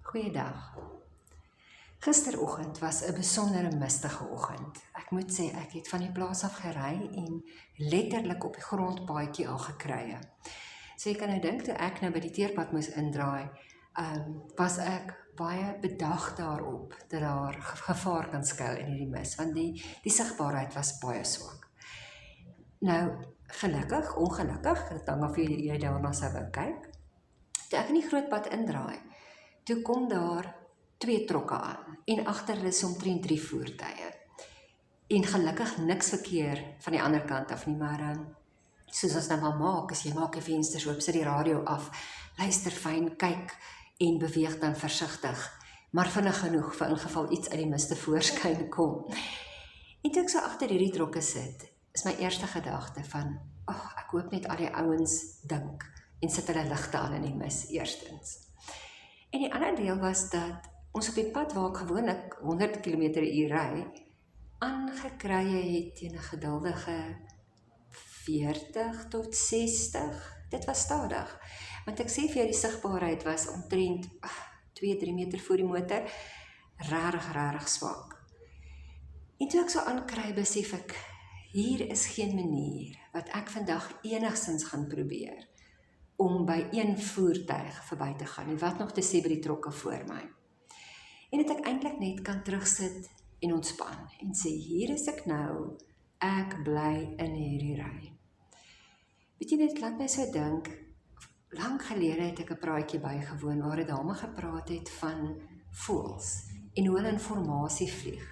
Goeiedag. Gisteroggend was 'n besondere mistige oggend. Ek moet sê, ek het van die plaas af gery en letterlik op die grondpaadjie al gekrye. So jy kan nou dink, toe ek nou by die teerpad moes indraai, was ek baie bedag daarop, dat daar gevaar kan skuil in hierdie mis, want die sigbaarheid was baie swak. Nou, gelukkig, ongelukkig, dit hang af jy daarna sou wou kyk, toe ek in die groot pad indraai, toe kom daar 2 trokke aan, en agter hulle is omtrent 3 voertuie. En gelukkig niks verkeer van die ander kant af nie, maar soos ons nou maar maak, as jy maak die vensters oop, sit die radio af, luister fyn, kyk en beweeg dan versigtig, maar vinnig genoeg vir ingeval iets uit die mis te voorskyn kom. En toe ek so agter hierdie trokke sit, is my eerste gedagte van, ek hoop net al die ouens dink en sit hulle ligte aan in die mis eerstens. En die ander deel was dat ons op die pad waar ek gewoonlik 100 km/h ry, aangekrye het teen 'n geduldige 40 tot 60. Dit was stadig, want ek sê vir jou, die sigbaarheid was omtrent 2-3 meter voor die motor, rarig swak. En toe ek so aankry, besef ek, hier is geen manier wat ek vandag enigstens gaan probeer om by een voertuig verby te gaan, en wat nog te sê by die trokke voor my. En dat ek eintlik net kan terugsit en ontspan, en sê, hier is ek nou, ek bly in hierdie ry. Weet jy, dit laat my so dink, lang gelede het ek 'n praatjie bygewoon, waar 'n dame gepraat het van voëls, en hoe hulle in formasie vlieg,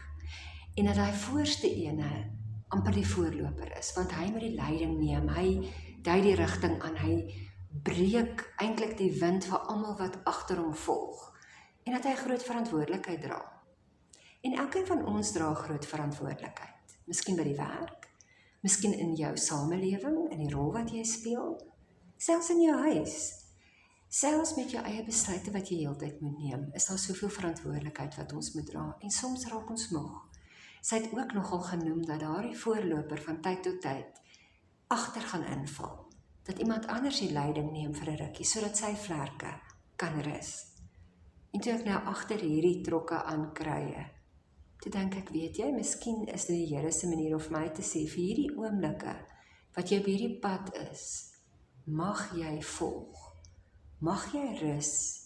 en dat hy voorste ene amper die voorloper is, want hy moet die leiding neem, hy dui die rigting aan, hy breek eintlik die wind vir almal wat agter hom volg, en dat hy groot verantwoordelikheid dra. En elkeen van ons dra groot verantwoordelikheid, miskien by die werk, miskien in jou samelewing, in die rol wat jy speel, selfs in jou huis, selfs met jou eie besluite wat jy heeltyd moet neem, is daar soveel verantwoordelikheid wat ons moet dra, en soms raak ons moeg. Sy het ook nogal genoem dat daardie voorloper van tyd tot tyd agter gaan inval, dat iemand anders die leiding neem vir 'n rukkie, sodat sy vlerke kan rus. En toe ek nou agter hierdie trokke aankrye, toe dink ek, weet jy, miskien is dit die Here se manier om vir my te sê, vir hierdie oomblikke, wat jy op hierdie pad is, mag jy volg, mag jy rus,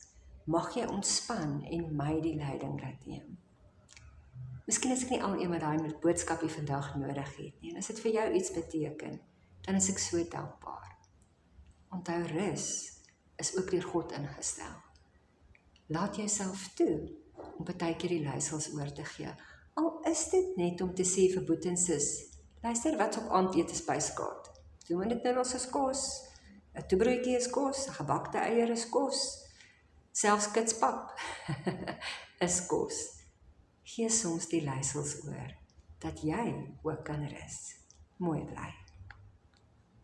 mag jy ontspan en my die leiding laat neem. Miskien is ek nie al een wat daai boodskapie vandag nodig het nie, en as dit vir jou iets beteken, dan is ek so dankbaar. Onthou, rus is ook deur God ingestel. Laat jouself toe om partykeer die leiersels oor te gee. Al is dit net om te sê vir boet en sis, luister, wat op aandete spyskaart? Doen dit nou as kos, 'n toebroodjie is kos, 'n gebakte eier is kos, selfs kitspap is kos. Gee soms die leiersels oor, dat jy ook kan rus. Mooi bly.